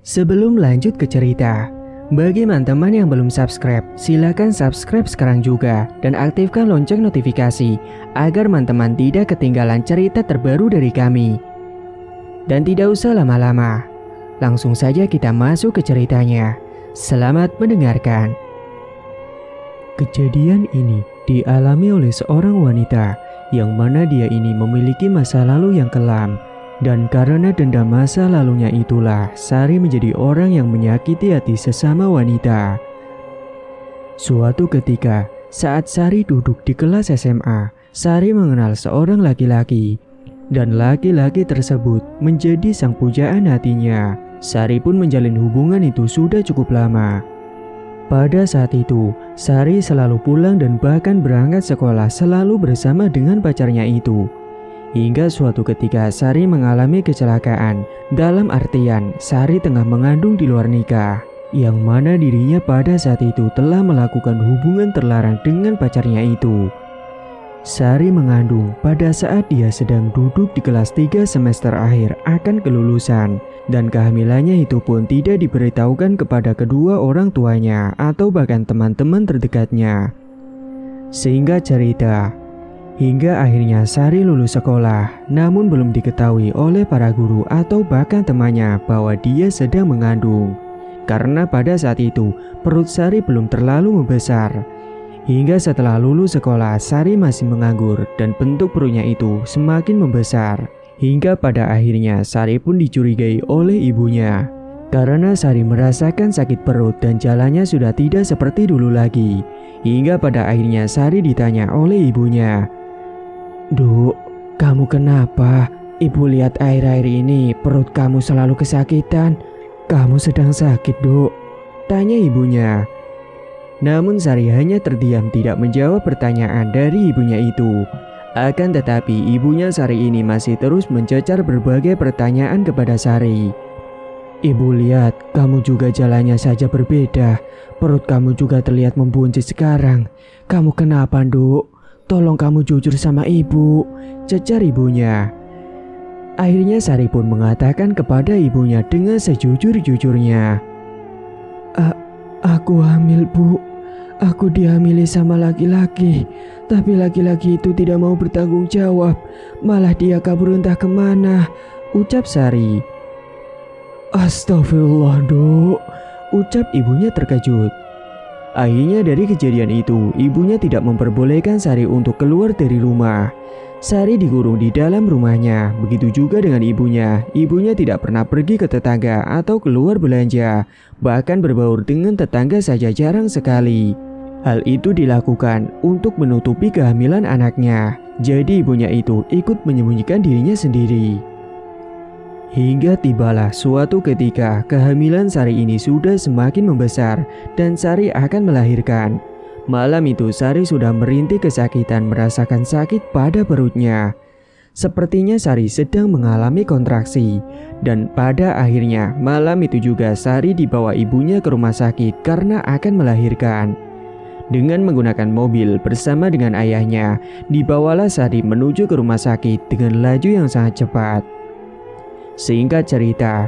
Sebelum lanjut ke cerita, bagi teman-teman yang belum subscribe, silakan subscribe sekarang juga dan aktifkan lonceng notifikasi agar teman-teman tidak ketinggalan cerita terbaru dari kami. Dan tidak usah lama-lama, langsung saja kita masuk ke ceritanya. Selamat mendengarkan. Kejadian ini dialami oleh seorang wanita yang mana dia ini memiliki masa lalu yang kelam. Dan karena dendam masa lalunya itulah Sari menjadi orang yang menyakiti hati sesama wanita. Suatu ketika saat Sari duduk di kelas SMA, Sari mengenal seorang laki-laki. Dan laki-laki tersebut menjadi sang pujaan hatinya. Sari pun menjalin hubungan itu sudah cukup lama. Pada saat itu, Sari selalu pulang dan bahkan berangkat sekolah selalu bersama dengan pacarnya itu. Hingga suatu ketika Sari mengalami kecelakaan, dalam artian Sari tengah mengandung di luar nikah, yang mana dirinya pada saat itu telah melakukan hubungan terlarang dengan pacarnya itu. Sari mengandung pada saat dia sedang duduk di kelas 3 semester akhir akan kelulusan, dan kehamilannya itu pun tidak diberitahukan kepada kedua orang tuanya atau bahkan teman-teman terdekatnya. Sehingga cerita, hingga akhirnya Sari lulus sekolah, namun belum diketahui oleh para guru atau bahkan temannya bahwa dia sedang mengandung. Karena pada saat itu, perut Sari belum terlalu membesar. Hingga setelah lulus sekolah, Sari masih menganggur dan bentuk perutnya itu semakin membesar. Hingga pada akhirnya Sari pun dicurigai oleh ibunya. Karena Sari merasakan sakit perut dan jalannya sudah tidak seperti dulu lagi. Hingga pada akhirnya Sari ditanya oleh ibunya, "Duk, kamu kenapa? Ibu lihat akhir-akhir ini perut kamu selalu kesakitan. Kamu sedang sakit, Duk?" tanya ibunya. Namun Sari hanya terdiam tidak menjawab pertanyaan dari ibunya itu. Akan tetapi ibunya Sari ini masih terus mencecar berbagai pertanyaan kepada Sari. "Ibu lihat, kamu juga jalannya saja berbeda. Perut kamu juga terlihat membuncit sekarang. Kamu kenapa, Duk? Tolong kamu jujur sama ibu," cecar ibunya. Akhirnya Sari pun mengatakan kepada ibunya dengan sejujur-jujurnya, Aku hamil, Bu. Aku dihamili sama laki-laki. Tapi laki-laki itu tidak mau bertanggung jawab. Malah dia kabur entah kemana," ucap Sari. "Astagfirullah, Duk," ucap ibunya terkejut. Akhirnya dari kejadian itu, ibunya tidak memperbolehkan Sari untuk keluar dari rumah. Sari dikurung di dalam rumahnya, begitu juga dengan ibunya. Ibunya tidak pernah pergi ke tetangga atau keluar belanja, bahkan berbaur dengan tetangga saja jarang sekali. Hal itu dilakukan untuk menutupi kehamilan anaknya, jadi ibunya itu ikut menyembunyikan dirinya sendiri. Hingga tibalah suatu ketika kehamilan Sari ini sudah semakin membesar dan Sari akan melahirkan. Malam itu Sari sudah merintih kesakitan merasakan sakit pada perutnya. Sepertinya Sari sedang mengalami kontraksi. Dan pada akhirnya malam itu juga Sari dibawa ibunya ke rumah sakit karena akan melahirkan. Dengan menggunakan mobil bersama dengan ayahnya, dibawalah Sari menuju ke rumah sakit dengan laju yang sangat cepat. Singkat cerita,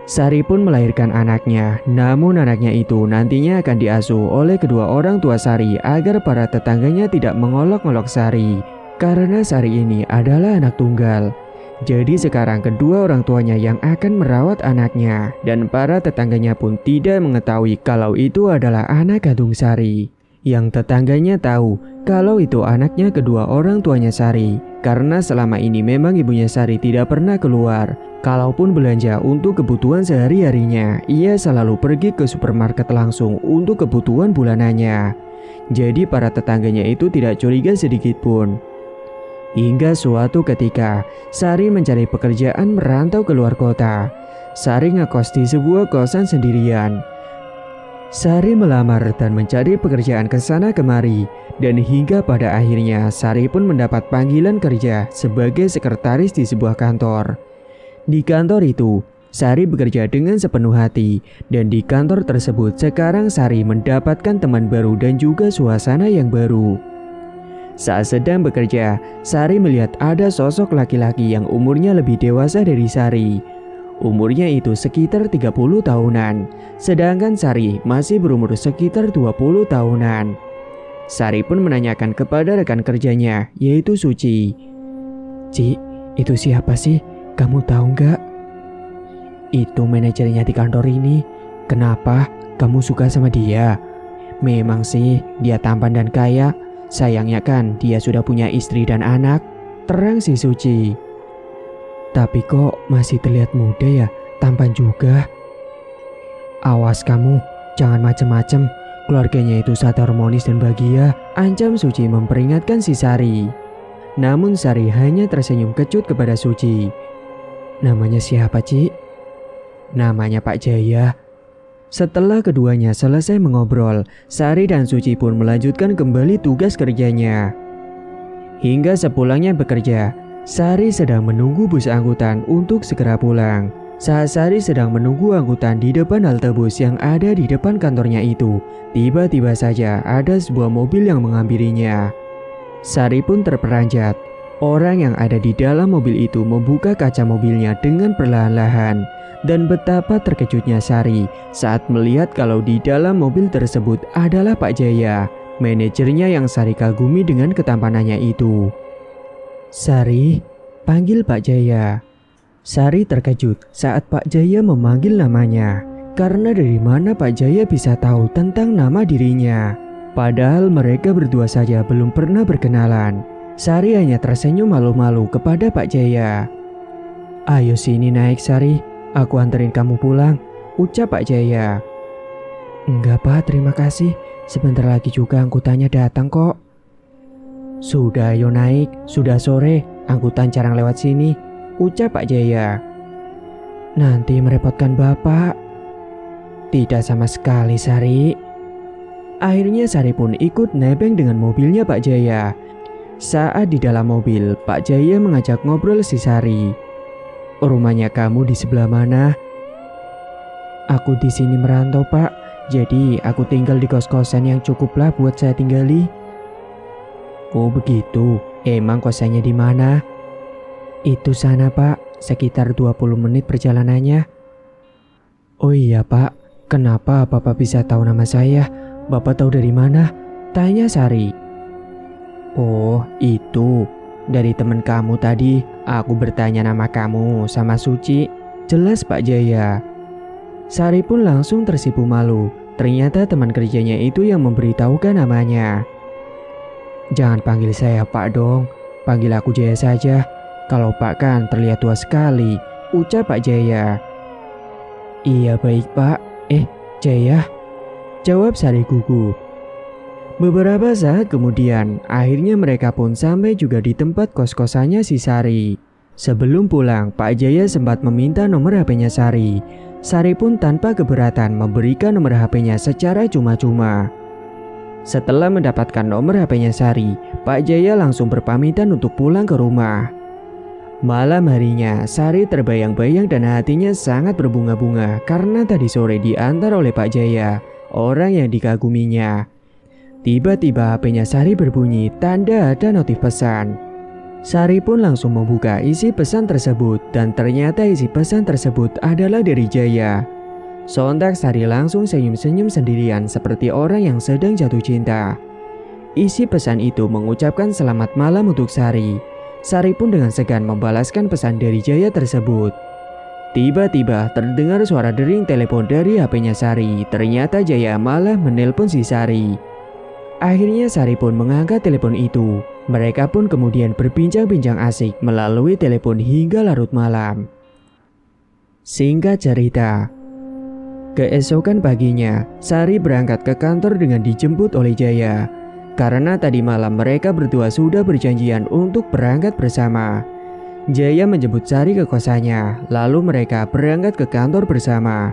Sari pun melahirkan anaknya, namun anaknya itu nantinya akan diasuh oleh kedua orang tua Sari agar para tetangganya tidak mengolok-olok Sari. Karena Sari ini adalah anak tunggal. Jadi sekarang kedua orang tuanya yang akan merawat anaknya, dan para tetangganya pun tidak mengetahui kalau itu adalah anak kandung Sari. Yang tetangganya tahu kalau itu anaknya kedua orang tuanya Sari, karena selama ini memang ibunya Sari tidak pernah keluar. Kalaupun belanja untuk kebutuhan sehari-harinya, ia selalu pergi ke supermarket langsung untuk kebutuhan bulanannya. Jadi para tetangganya itu tidak curiga sedikit pun. Hingga suatu ketika, Sari mencari pekerjaan merantau ke luar kota. Sari ngekos di sebuah kosan sendirian. Sari melamar dan mencari pekerjaan ke sana kemari, dan hingga pada akhirnya Sari pun mendapat panggilan kerja sebagai sekretaris di sebuah kantor. Di kantor itu, Sari bekerja dengan sepenuh hati, dan di kantor tersebut sekarang Sari mendapatkan teman baru dan juga suasana yang baru. Saat sedang bekerja, Sari melihat ada sosok laki-laki yang umurnya lebih dewasa dari Sari. Umurnya itu sekitar 30 tahunan, sedangkan Sari masih berumur sekitar 20 tahunan. Sari pun menanyakan kepada rekan kerjanya, yaitu Suci. "Ci, itu siapa sih? Kamu tahu nggak?" "Itu manajernya di kantor ini. Kenapa? Kamu suka sama dia?" "Memang sih, dia tampan dan kaya. Sayangnya kan dia sudah punya istri dan anak," terang si Suci. "Tapi kok masih terlihat muda ya, tampan juga." "Awas kamu, jangan macem-macem. Keluarganya itu sangat harmonis dan bahagia," ancam Suci memperingatkan si Sari. Namun Sari hanya tersenyum kecut kepada Suci. "Namanya siapa, Ci?" "Namanya Pak Jaya." Setelah keduanya selesai mengobrol, Sari dan Suci pun melanjutkan kembali tugas kerjanya. Hingga sepulangnya bekerja, Sari sedang menunggu bus angkutan untuk segera pulang. Saat Sari sedang menunggu angkutan di depan halte bus yang ada di depan kantornya itu, tiba-tiba saja ada sebuah mobil yang menghampirinya. Sari pun terperanjat. Orang yang ada di dalam mobil itu membuka kaca mobilnya dengan perlahan-lahan. Dan betapa terkejutnya Sari saat melihat kalau di dalam mobil tersebut adalah Pak Jaya, manajernya yang Sari kagumi dengan ketampanannya itu. "Sari," panggil Pak Jaya. Sari terkejut saat Pak Jaya memanggil namanya, karena dari mana Pak Jaya bisa tahu tentang nama dirinya. Padahal mereka berdua saja belum pernah berkenalan. Sari hanya tersenyum malu-malu kepada Pak Jaya. "Ayo sini naik Sari, aku anterin kamu pulang," ucap Pak Jaya. "Enggak Pak, terima kasih. Sebentar lagi juga angkutannya datang kok." "Sudah ayo naik, sudah sore, angkutan jarang lewat sini," ucap Pak Jaya. "Nanti merepotkan Bapak." "Tidak sama sekali Sari." Akhirnya Sari pun ikut nebeng dengan mobilnya Pak Jaya. Saat di dalam mobil, Pak Jaya mengajak ngobrol si Sari. "Rumahnya kamu di sebelah mana?" "Aku di sini merantau Pak, jadi aku tinggal di kos-kosan yang cukuplah buat saya tinggali." "Oh begitu, emang kosannya di mana?" "Itu sana Pak, sekitar 20 menit perjalanannya." "Oh iya Pak, kenapa Bapak bisa tahu nama saya? Bapak tahu dari mana?" tanya Sari. "Oh itu, dari teman kamu tadi, aku bertanya nama kamu sama Suci," jelas Pak Jaya. Sari pun langsung tersipu malu, ternyata teman kerjanya itu yang memberitahukan namanya. "Jangan panggil saya Pak dong, panggil aku Jaya saja. Kalau Pak kan terlihat tua sekali," ucap Pak Jaya. "Iya baik Pak, Jaya," jawab Sari gugup. Beberapa saat kemudian, akhirnya mereka pun sampai juga di tempat kos-kosannya si Sari. Sebelum pulang, Pak Jaya sempat meminta nomor HP-nya Sari. Sari pun tanpa keberatan memberikan nomor HP-nya secara cuma-cuma. Setelah mendapatkan nomor HP-nya Sari, Pak Jaya langsung berpamitan untuk pulang ke rumah. Malam harinya, Sari terbayang-bayang dan hatinya sangat berbunga-bunga karena tadi sore diantar oleh Pak Jaya, orang yang dikaguminya. Tiba-tiba HP-nya Sari berbunyi tanda ada notif pesan. Sari pun langsung membuka isi pesan tersebut dan ternyata isi pesan tersebut adalah dari Jaya. Sontak Sari langsung senyum-senyum sendirian seperti orang yang sedang jatuh cinta. Isi pesan itu mengucapkan selamat malam untuk Sari. Sari pun dengan segan membalaskan pesan dari Jaya tersebut. Tiba-tiba terdengar suara dering telepon dari HP-nya Sari. Ternyata Jaya malah menelpon si Sari. Akhirnya Sari pun mengangkat telepon itu. Mereka pun kemudian berbincang-bincang asik melalui telepon hingga larut malam. Singkat cerita, keesokan paginya Sari berangkat ke kantor dengan dijemput oleh Jaya. Karena tadi malam mereka berdua sudah berjanjian untuk berangkat bersama. Jaya menjemput Sari ke kosannya, lalu mereka berangkat ke kantor bersama.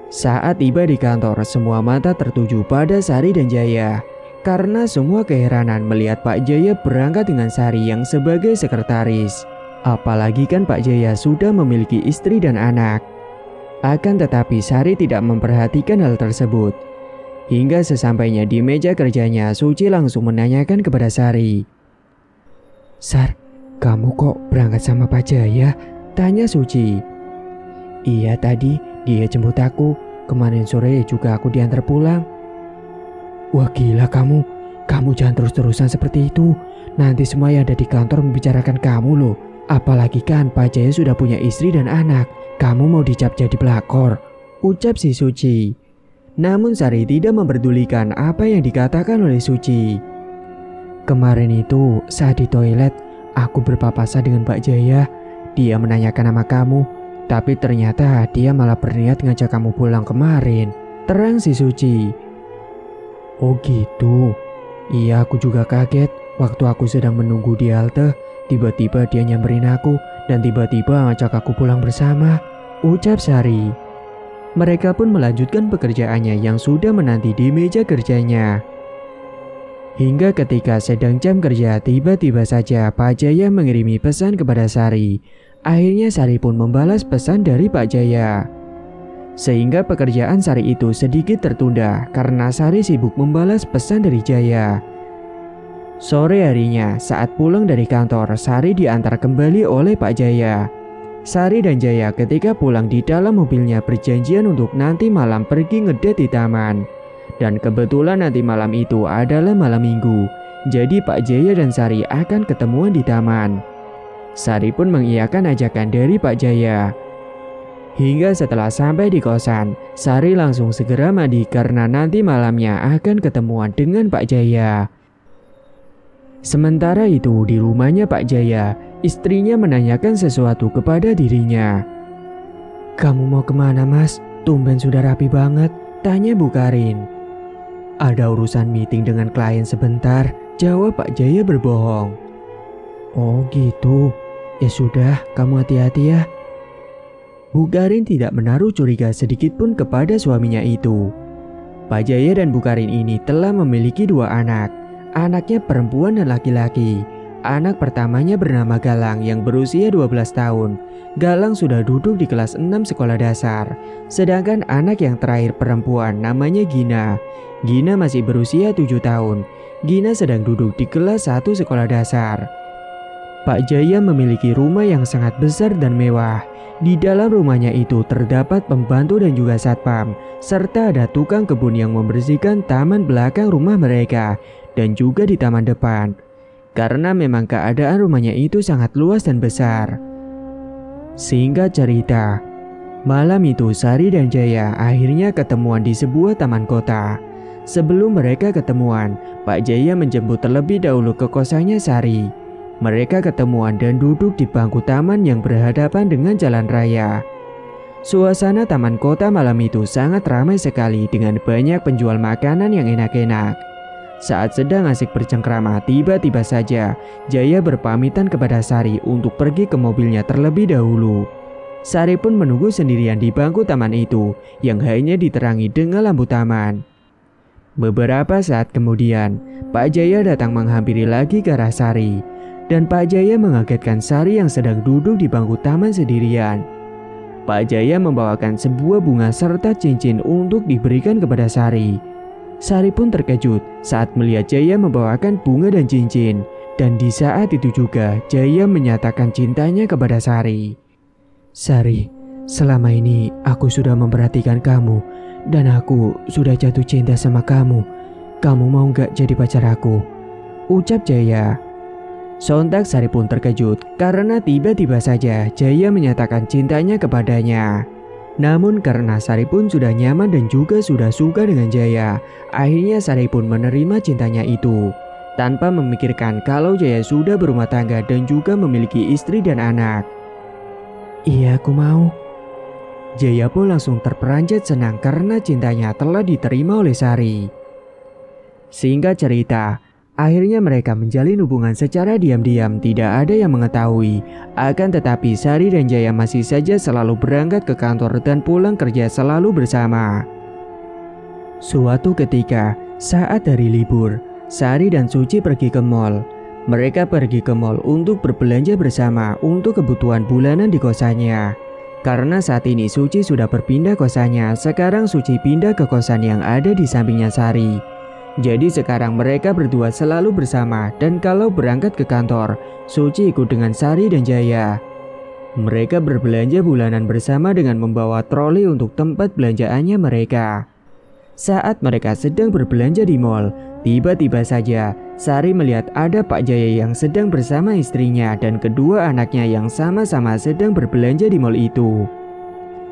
Saat tiba di kantor, semua mata tertuju pada Sari dan Jaya. Karena semua keheranan melihat Pak Jaya berangkat dengan Sari yang sebagai sekretaris. Apalagi kan Pak Jaya sudah memiliki istri dan anak. Akan tetapi Sari tidak memperhatikan hal tersebut. Hingga sesampainya di meja kerjanya, Suci langsung menanyakan kepada Sari. "Sar, kamu kok berangkat sama Pak Jaya?" tanya Suci. Iya, tadi dia jemput aku. Kemarin sore juga aku diantar pulang. Wah, gila kamu. Kamu jangan terus-terusan seperti itu. Nanti semua yang ada di kantor membicarakan kamu loh. Apalagi kan Pak Jaya sudah punya istri dan anak. Kamu mau dicap jadi pelakor, ucap si Suci. Namun Sari tidak memperdulikan apa yang dikatakan oleh Suci. Kemarin itu saat di toilet, aku berpapasan dengan Pak Jaya. Dia menanyakan nama kamu, tapi ternyata dia malah berniat ngajak kamu pulang kemarin, terang si Suci. Oh gitu. Iya, aku juga kaget. Waktu aku sedang menunggu di halte, tiba-tiba dia nyamperin aku dan tiba-tiba ngajak aku pulang bersama, ucap Sari. Mereka pun melanjutkan pekerjaannya yang sudah menanti di meja kerjanya. Hingga ketika sedang jam kerja, tiba-tiba saja Pak Jaya mengirimi pesan kepada Sari. Akhirnya Sari pun membalas pesan dari Pak Jaya. Sehingga pekerjaan Sari itu sedikit tertunda karena Sari sibuk membalas pesan dari Jaya. Sore harinya saat pulang dari kantor, Sari diantar kembali oleh Pak Jaya. Sari dan Jaya ketika pulang di dalam mobilnya berjanjian untuk nanti malam pergi ngedate di taman. Dan kebetulan nanti malam itu adalah malam minggu. Jadi Pak Jaya dan Sari akan ketemuan di taman. Sari pun mengiyakan ajakan dari Pak Jaya. Hingga setelah sampai di kosan, Sari langsung segera mandi karena nanti malamnya akan ketemuan dengan Pak Jaya. Sementara itu di rumahnya Pak Jaya, istrinya menanyakan sesuatu kepada dirinya. Kamu mau kemana mas? Tumben sudah rapi banget, tanya Bu Karin. Ada urusan meeting dengan klien sebentar, jawab Pak Jaya berbohong. Oh gitu, ya sudah kamu hati-hati ya. Bu Karin tidak menaruh curiga sedikit pun kepada suaminya itu. Pak Jaya dan Bu Karin ini telah memiliki 2 anak. Anaknya perempuan dan laki-laki. Anak pertamanya bernama Galang yang berusia 12 tahun. Galang sudah duduk di kelas 6 sekolah dasar. Sedangkan anak yang terakhir perempuan namanya Gina. Gina masih berusia 7 tahun. Gina sedang duduk di kelas 1 sekolah dasar. Pak Jaya memiliki rumah yang sangat besar dan mewah. Di dalam rumahnya itu terdapat pembantu dan juga satpam, serta ada tukang kebun yang membersihkan taman belakang rumah mereka dan juga di taman depan. Karena memang keadaan rumahnya itu sangat luas dan besar. Singkat cerita, malam itu Sari dan Jaya akhirnya ketemuan di sebuah taman kota. Sebelum mereka ketemuan, Pak Jaya menjemput terlebih dahulu ke kosannya Sari. Mereka ketemuan dan duduk di bangku taman yang berhadapan dengan jalan raya. Suasana taman kota malam itu sangat ramai sekali dengan banyak penjual makanan yang enak-enak. Saat sedang asik bercengkrama, tiba-tiba saja Jaya berpamitan kepada Sari untuk pergi ke mobilnya terlebih dahulu. Sari pun menunggu sendirian di bangku taman itu yang hanya diterangi dengan lampu taman. Beberapa saat kemudian, Pak Jaya datang menghampiri lagi ke arah Sari. Dan Pak Jaya mengagetkan Sari yang sedang duduk di bangku taman sendirian. Pak Jaya membawakan sebuah bunga serta cincin untuk diberikan kepada Sari. Sari pun terkejut saat melihat Jaya membawakan bunga dan cincin. Dan di saat itu juga Jaya menyatakan cintanya kepada Sari. Sari, selama ini aku sudah memperhatikan kamu. Dan aku sudah jatuh cinta sama kamu. Kamu mau gak jadi pacar aku? Ucap Jaya. Sontak Sari pun terkejut karena tiba-tiba saja Jaya menyatakan cintanya kepadanya. Namun karena Sari pun sudah nyaman dan juga sudah suka dengan Jaya, akhirnya Sari pun menerima cintanya itu. Tanpa memikirkan kalau Jaya sudah berumah tangga dan juga memiliki istri dan anak. Iya, aku mau. Jaya pun langsung terperanjat senang karena cintanya telah diterima oleh Sari. Singkat cerita, akhirnya mereka menjalin hubungan secara diam-diam, tidak ada yang mengetahui. Akan tetapi Sari dan Jaya masih saja selalu berangkat ke kantor dan pulang kerja selalu bersama. Suatu ketika, saat hari libur, Sari dan Suci pergi ke mall. Mereka pergi ke mall untuk berbelanja bersama untuk kebutuhan bulanan di kosannya. Karena saat ini Suci sudah berpindah kosannya, sekarang Suci pindah ke kosan yang ada di sampingnya Sari. Jadi sekarang mereka berdua selalu bersama dan kalau berangkat ke kantor, Suci ikut dengan Sari dan Jaya. Mereka berbelanja bulanan bersama dengan membawa troli untuk tempat belanjaannya mereka. Saat mereka sedang berbelanja di mall, tiba-tiba saja Sari melihat ada Pak Jaya yang sedang bersama istrinya dan kedua anaknya yang sama-sama sedang berbelanja di mall itu.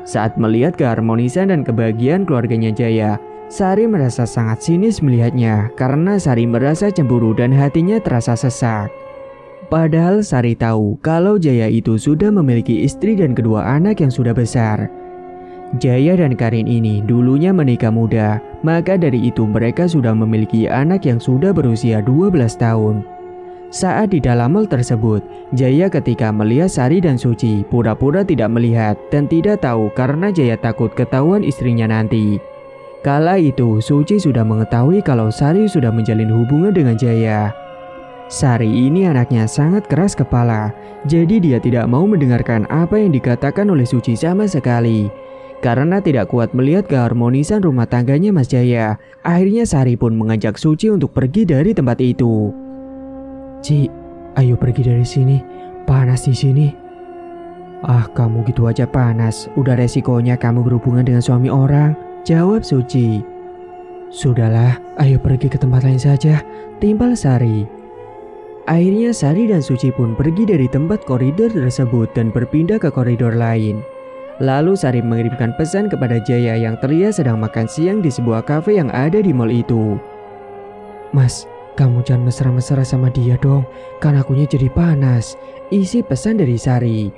Saat melihat keharmonisan dan kebahagiaan keluarganya Jaya, Sari merasa sangat sinis melihatnya karena Sari merasa cemburu dan hatinya terasa sesak. Padahal Sari tahu kalau Jaya itu sudah memiliki istri dan kedua anak yang sudah besar. Jaya dan Karin ini dulunya menikah muda, maka dari itu mereka sudah memiliki anak yang sudah berusia 12 tahun. Saat di dalam mall tersebut, Jaya ketika melihat Sari dan Suci pura-pura tidak melihat dan tidak tahu karena Jaya takut ketahuan istrinya nanti. Kala itu Suci sudah mengetahui kalau Sari sudah menjalin hubungan dengan Jaya. Sari ini anaknya sangat keras kepala, jadi dia tidak mau mendengarkan apa yang dikatakan oleh Suci sama sekali. Karena tidak kuat melihat keharmonisan rumah tangganya Mas Jaya, akhirnya Sari pun mengajak Suci untuk pergi dari tempat itu. "Ci, ayo pergi dari sini, panas di sini." "Ah, kamu gitu aja panas, udah resikonya kamu berhubungan dengan suami orang," jawab Suci. "Sudahlah, ayo pergi ke tempat lain saja," timpal Sari. Akhirnya Sari dan Suci pun pergi dari tempat koridor tersebut dan berpindah ke koridor lain. Lalu Sari mengirimkan pesan kepada Jaya yang terlihat sedang makan siang di sebuah kafe yang ada di mall itu. "Mas, kamu jangan mesra-mesra sama dia dong, kan akunya jadi panas," isi pesan dari Sari.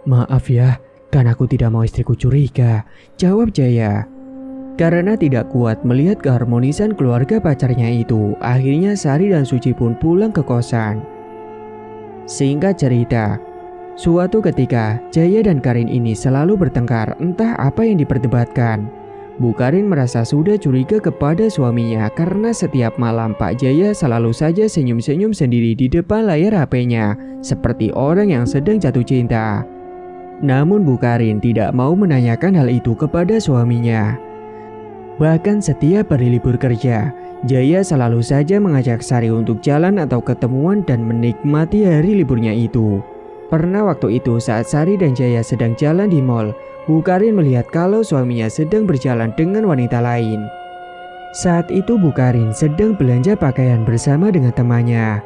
"Maaf ya, kan aku tidak mau istriku curiga," jawab Jaya. Karena tidak kuat melihat keharmonisan keluarga pacarnya itu, akhirnya Sari dan Suci pun pulang ke kosan. Singkat cerita, suatu ketika Jaya dan Karin ini selalu bertengkar, entah apa yang diperdebatkan. Bu Karin merasa sudah curiga kepada suaminya karena setiap malam Pak Jaya selalu saja senyum-senyum sendiri di depan layar HP-nya, seperti orang yang sedang jatuh cinta. Namun Bu Karin tidak mau menanyakan hal itu kepada suaminya. Bahkan setiap hari libur kerja, Jaya selalu saja mengajak Sari untuk jalan atau ketemuan dan menikmati hari liburnya itu. Pernah waktu itu saat Sari dan Jaya sedang jalan di mall, Bu Karin melihat kalau suaminya sedang berjalan dengan wanita lain. Saat itu Bu Karin sedang belanja pakaian bersama dengan temannya.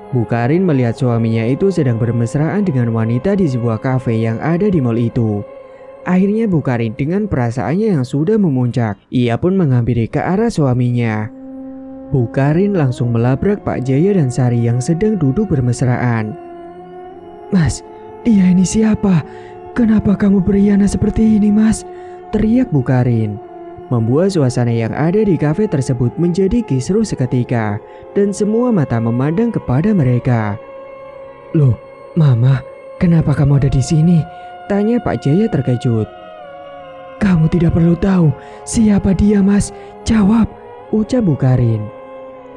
Bu Karin melihat suaminya itu sedang bermesraan dengan wanita di sebuah kafe yang ada di mall itu. Akhirnya Bu Karin dengan perasaannya yang sudah memuncak, ia pun menghampiri ke arah suaminya. Bu Karin langsung melabrak Pak Jaya dan Sari yang sedang duduk bermesraan. "Mas, dia ini siapa? Kenapa kamu beriana seperti ini, Mas?" teriak Bu Karin. Membuat suasana yang ada di kafe tersebut menjadi kisruh seketika dan semua mata memandang kepada mereka. "Loh, Mama, kenapa kamu ada di sini?" tanya Pak Jaya terkejut. "Kamu tidak perlu tahu siapa dia, Mas. Jawab," ucap Bu Karin.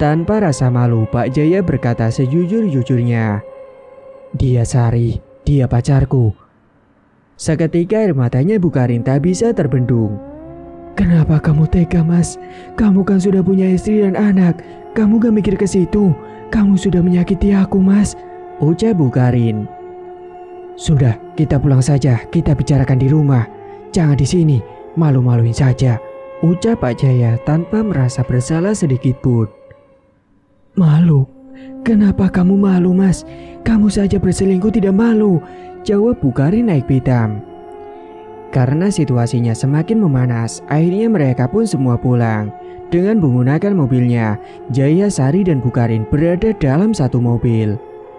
Tanpa rasa malu, Pak Jaya berkata sejujur-jujurnya. "Dia Sari, dia pacarku." Seketika air matanya Bu Karin tak bisa terbendung. "Kenapa kamu tega, Mas? Kamu kan sudah punya istri dan anak. Kamu gak mikir ke situ. Kamu sudah menyakiti aku, Mas," ucap Bu Karin. "Sudah, kita pulang saja, kita bicarakan di rumah. Jangan di sini, malu-maluin saja," ucap Pak Jaya tanpa merasa bersalah sedikit pun. "Malu? Kenapa kamu malu, Mas? Kamu saja berselingkuh tidak malu," jawab Bu Karin naik pitam. Karena situasinya semakin memanas, akhirnya mereka pun semua pulang. Dengan menggunakan mobilnya, Jaya, Sari, dan Bu Karin berada dalam satu mobil.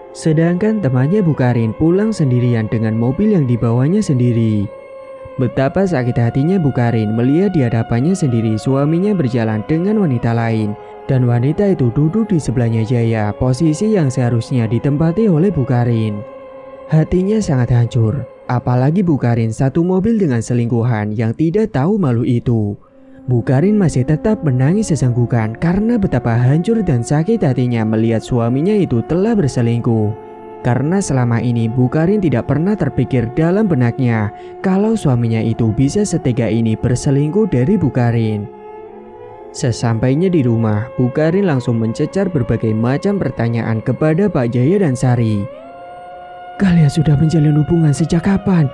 Sedangkan temannya Bu Karin pulang sendirian dengan mobil yang dibawanya sendiri. Betapa sakit hatinya Bu Karin melihat di hadapannya sendiri suaminya berjalan dengan wanita lain. Dan wanita itu duduk di sebelahnya Jaya, posisi yang seharusnya ditempati oleh Bu Karin. Hatinya sangat hancur, apalagi Bu Karin satu mobil dengan selingkuhan yang tidak tahu malu itu. Bu Karin masih tetap menangis sesenggukan karena betapa hancur dan sakit hatinya melihat suaminya itu telah berselingkuh. Karena selama ini Bu Karin tidak pernah terpikir dalam benaknya kalau suaminya itu bisa setega ini berselingkuh dari Bu Karin. Sesampainya di rumah, Bu Karin langsung mencecar berbagai macam pertanyaan kepada Pak Jaya dan Sari. Kalian sudah menjalin hubungan sejak kapan?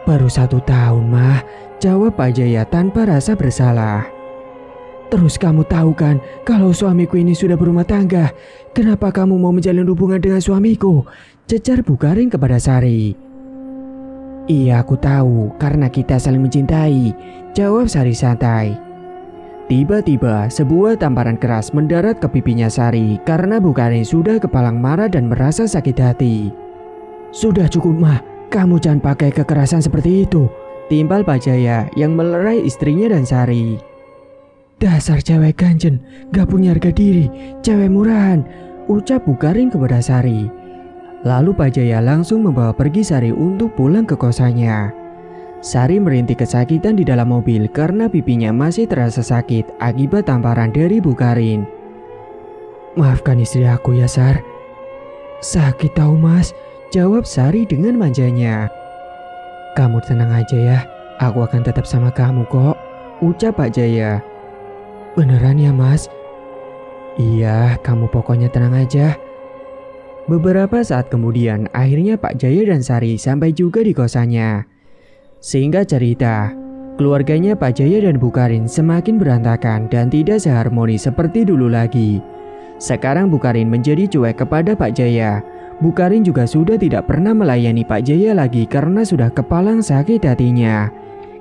Baru 1 tahun, Mah, jawab Pak Jaya tanpa rasa bersalah. Terus kamu tahu kan kalau suamiku ini sudah berumah tangga? Kenapa kamu mau menjalin hubungan dengan suamiku? Cecar Bukarin kepada Sari. Iya, aku tahu karena kita saling mencintai, jawab Sari santai. Tiba-tiba sebuah tamparan keras mendarat ke pipinya Sari karena Bukarin sudah kepalang marah dan merasa sakit hati. Sudah cukup, Mah, kamu jangan pakai kekerasan seperti itu, timpal Pak Jaya yang melerai istrinya dan Sari. Dasar cewek ganjen, gak punya harga diri, cewek murahan, ucap Bukarin kepada Sari. Lalu Pak Jaya langsung membawa pergi Sari untuk pulang ke kosannya. Sari merintih kesakitan di dalam mobil karena pipinya masih terasa sakit akibat tamparan dari Bukarin. Maafkan istri aku ya, Sar. Sakit tahu, Mas, jawab Sari dengan manjanya. Kamu tenang aja ya, aku akan tetap sama kamu kok, ucap Pak Jaya. Beneran ya, Mas? Iya, kamu pokoknya tenang aja. Beberapa saat kemudian, akhirnya Pak Jaya dan Sari sampai juga di kosannya. Singkat cerita, keluarganya Pak Jaya dan Bukarin semakin berantakan dan tidak seharmonis seperti dulu lagi. Sekarang Bukarin menjadi cuek kepada Pak Jaya. Bukarin juga sudah tidak pernah melayani Pak Jaya lagi karena sudah kepalang sakit hatinya.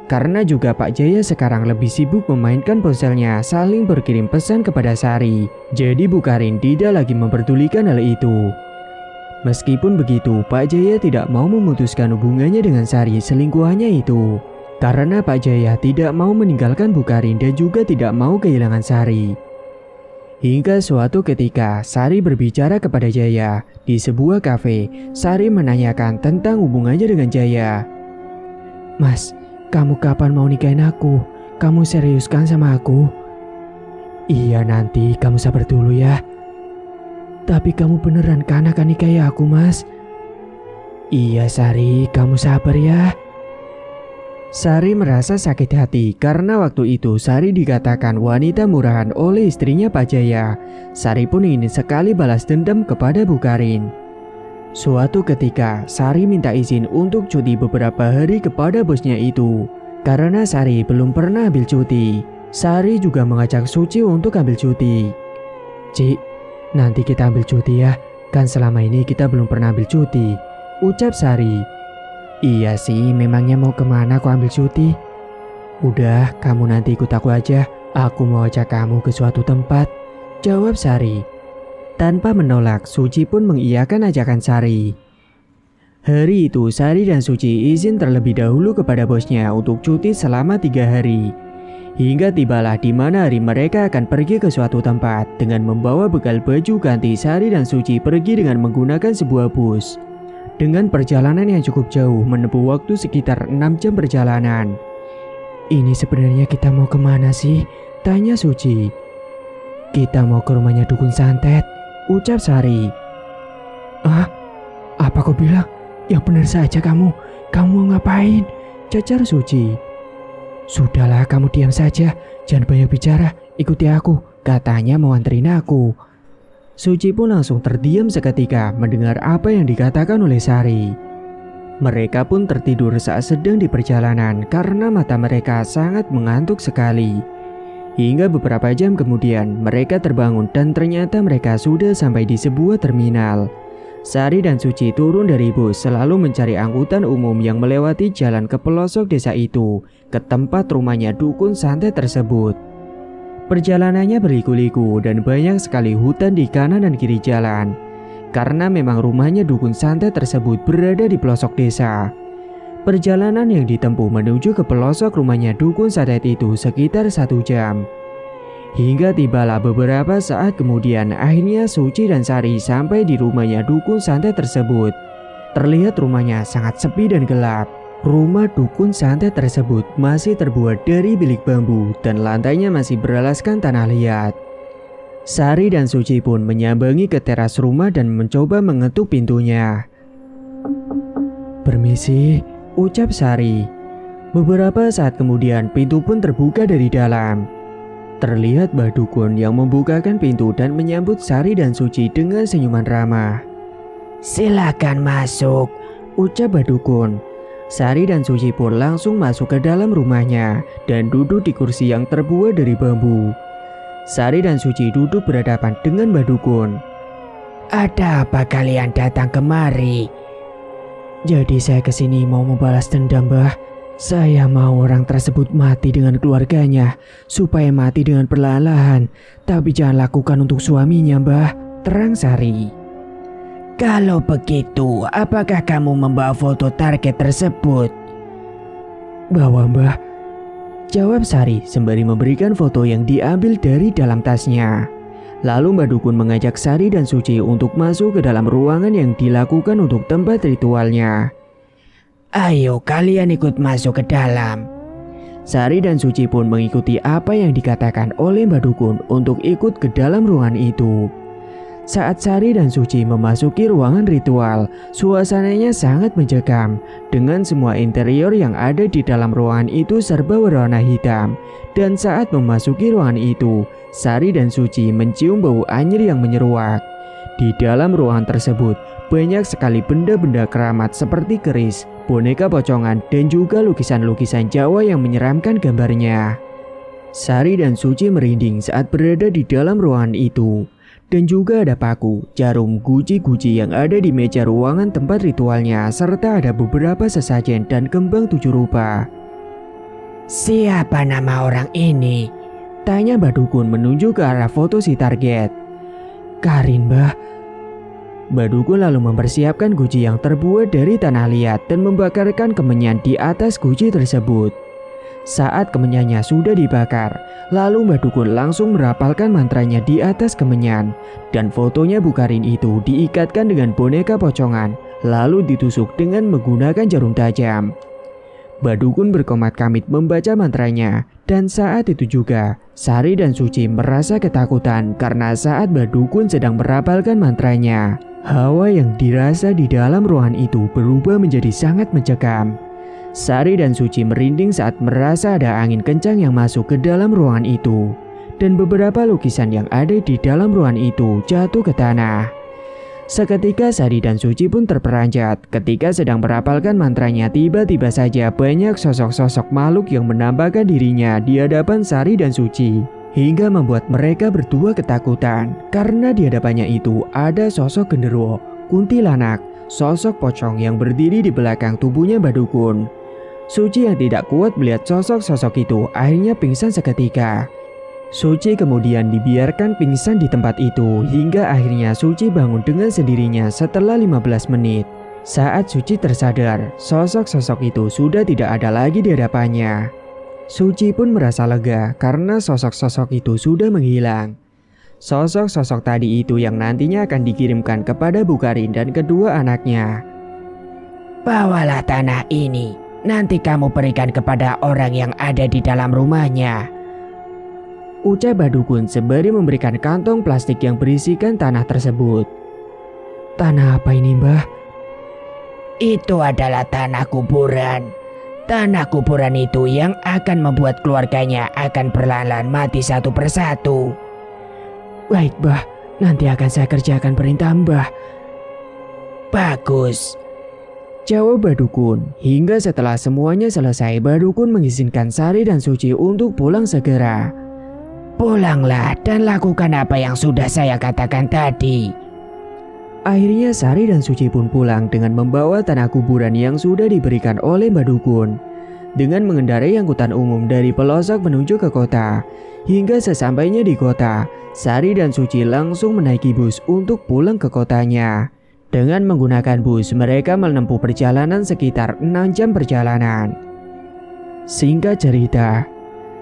Karena juga Pak Jaya sekarang lebih sibuk memainkan ponselnya saling berkirim pesan kepada Sari. Jadi Bukarin tidak lagi memperdulikan hal itu. Meskipun begitu, Pak Jaya tidak mau memutuskan hubungannya dengan Sari selingkuhannya itu. Karena Pak Jaya tidak mau meninggalkan Bukarin dan juga tidak mau kehilangan Sari. Hingga suatu ketika, Sari berbicara kepada Jaya. Di sebuah kafe, Sari menanyakan tentang hubungannya dengan Jaya. Mas, kamu kapan mau nikahin aku? Kamu serius kan sama aku? Iya, nanti kamu sabar dulu ya. Tapi kamu beneran kan akan nikahi aku, Mas? Iya, Sari, kamu sabar ya. Sari merasa sakit hati karena waktu itu Sari dikatakan wanita murahan oleh istrinya Pak Jaya. Sari pun ingin sekali balas dendam kepada Bukarin. Suatu ketika, Sari minta izin untuk cuti beberapa hari kepada bosnya itu. Karena Sari belum pernah ambil cuti, Sari juga mengajak Suci untuk ambil cuti. Ci, nanti kita ambil cuti ya, kan selama ini kita belum pernah ambil cuti, ucap Sari. Iya sih, memangnya mau kemana kau ambil cuti? Udah, kamu nanti ikut aku aja, aku mau ajak kamu ke suatu tempat, jawab Sari. Tanpa menolak, Suci pun mengiyakan ajakan Sari. Hari itu Sari dan Suci izin terlebih dahulu kepada bosnya untuk cuti selama 3 hari. Hingga tibalah di mana hari mereka akan pergi ke suatu tempat. Dengan membawa bekal baju ganti, Sari dan Suci pergi dengan menggunakan sebuah bus. Dengan perjalanan yang cukup jauh, menempuh waktu sekitar 6 jam perjalanan. Ini sebenarnya kita mau kemana sih? Tanya Suci. Kita mau ke rumahnya Dukun Santet, ucap Sari. Ah, apa kau bilang? Yang benar saja kamu mau ngapain? Cacar Suci. Sudahlah, kamu diam saja, jangan banyak bicara, ikuti aku, katanya mau anterin aku. Suci pun langsung terdiam seketika mendengar apa yang dikatakan oleh Sari. Mereka pun tertidur saat sedang di perjalanan karena mata mereka sangat mengantuk sekali. Hingga beberapa jam kemudian mereka terbangun dan ternyata mereka sudah sampai di sebuah terminal. Sari dan Suci turun dari bus selalu mencari angkutan umum yang melewati jalan ke pelosok desa itu, ke tempat rumahnya Dukun Santet tersebut. Perjalanannya berliku-liku dan banyak sekali hutan di kanan dan kiri jalan. Karena memang rumahnya Dukun Santet tersebut berada di pelosok desa. Perjalanan yang ditempuh menuju ke pelosok rumahnya Dukun Santet itu sekitar 1 jam. Hingga tibalah beberapa saat kemudian akhirnya Suci dan Sari sampai di rumahnya Dukun Santet tersebut. Terlihat rumahnya sangat sepi dan gelap. Rumah Dukun Santet tersebut masih terbuat dari bilik bambu dan lantainya masih beralaskan tanah liat. Sari dan Suci pun menyambangi ke teras rumah dan mencoba mengetuk pintunya. Permisi, ucap Sari. Beberapa saat kemudian pintu pun terbuka dari dalam. Terlihat Mbah Dukun yang membukakan pintu dan menyambut Sari dan Suci dengan senyuman ramah. Silakan masuk, ucap Badukun. Sari dan Suci pun langsung masuk ke dalam rumahnya dan duduk di kursi yang terbuat dari bambu. Sari dan Suci duduk berhadapan dengan Badukun. Ada apa kalian datang kemari? Jadi saya kesini mau membalas dendam, Mbah. Saya mau orang tersebut mati dengan keluarganya, supaya mati dengan perlahan-lahan. Tapi jangan lakukan untuk suaminya, Mbah, terang Sari. Kalau begitu, apakah kamu membawa foto target tersebut? Bawa, Mbah, jawab Sari sembari memberikan foto yang diambil dari dalam tasnya. Lalu Mbak Dukun mengajak Sari dan Suci untuk masuk ke dalam ruangan yang dilakukan untuk tempat ritualnya. Ayo kalian ikut masuk ke dalam. Sari dan Suci pun mengikuti apa yang dikatakan oleh Mbak Dukun untuk ikut ke dalam ruangan itu. Saat Sari dan Suci memasuki ruangan ritual, suasananya sangat mencekam dengan semua interior yang ada di dalam ruangan itu serba berwarna hitam. Dan saat memasuki ruangan itu, Sari dan Suci mencium bau anyir yang menyeruak. Di dalam ruangan tersebut, banyak sekali benda-benda keramat seperti keris, boneka pocongan, dan juga lukisan-lukisan Jawa yang menyeramkan gambarnya. Sari dan Suci merinding saat berada di dalam ruangan itu. Dan juga ada paku, jarum, guci-guci yang ada di meja ruangan tempat ritualnya, serta ada beberapa sesajen dan kembang 7 rupa. Siapa nama orang ini? Tanya Mbak Dukun menunjuk ke arah foto si target. Karin, Mbah. Mbak Dukun lalu mempersiapkan guci yang terbuat dari tanah liat dan membakarkan kemenyan di atas guci tersebut. Saat kemenyannya sudah dibakar, lalu Mbak Dukun langsung merapalkan mantranya di atas kemenyan. Dan fotonya Bu Karin itu diikatkan dengan boneka pocongan, lalu ditusuk dengan menggunakan jarum tajam. Mbak Dukun berkomat-kamit membaca mantranya. Dan saat itu juga, Sari dan Suci merasa ketakutan karena saat Mbak Dukun sedang merapalkan mantranya, hawa yang dirasa di dalam ruangan itu berubah menjadi sangat mencekam. Sari dan Suci merinding saat merasa ada angin kencang yang masuk ke dalam ruangan itu. Dan beberapa lukisan yang ada di dalam ruangan itu jatuh ke tanah. Seketika Sari dan Suci pun terperanjat ketika sedang merapalkan mantranya. Tiba-tiba saja banyak sosok-sosok makhluk yang menampakkan dirinya di hadapan Sari dan Suci. Hingga membuat mereka berdua ketakutan karena di hadapannya itu ada sosok genderuwo, kuntilanak, sosok pocong yang berdiri di belakang tubuhnya Mbak Dukun. Suci yang tidak kuat melihat sosok-sosok itu akhirnya pingsan seketika. Suci kemudian dibiarkan pingsan di tempat itu hingga akhirnya Suci bangun dengan sendirinya setelah 15 menit. Saat Suci tersadar, sosok-sosok itu sudah tidak ada lagi di hadapannya. Suci pun merasa lega karena sosok-sosok itu sudah menghilang. Sosok-sosok tadi itu yang nantinya akan dikirimkan kepada Bu Karin dan kedua anaknya. Bawalah tanah ini, nanti kamu berikan kepada orang yang ada di dalam rumahnya, ucap Mbak Dukun sembari memberikan kantong plastik yang berisikan tanah tersebut. Tanah apa ini, Mbah? Itu adalah tanah kuburan. Tanah kuburan itu yang akan membuat keluarganya akan perlahan-lahan mati satu persatu. Baik, Mbah, nanti akan saya kerjakan perintah Mbah. Bagus, jawab Mbak Dukun. Hingga setelah semuanya selesai, Mbak Dukun mengizinkan Sari dan Suci untuk pulang segera. Pulanglah dan lakukan apa yang sudah saya katakan tadi. Akhirnya Sari dan Suci pun pulang dengan membawa tanah kuburan yang sudah diberikan oleh Mbak Dukun. Dengan mengendarai angkutan umum dari pelosok menuju ke kota. Hingga sesampainya di kota, Sari dan Suci langsung menaiki bus untuk pulang ke kotanya. Dengan menggunakan bus, mereka menempuh perjalanan sekitar 6 jam perjalanan. Singkat cerita,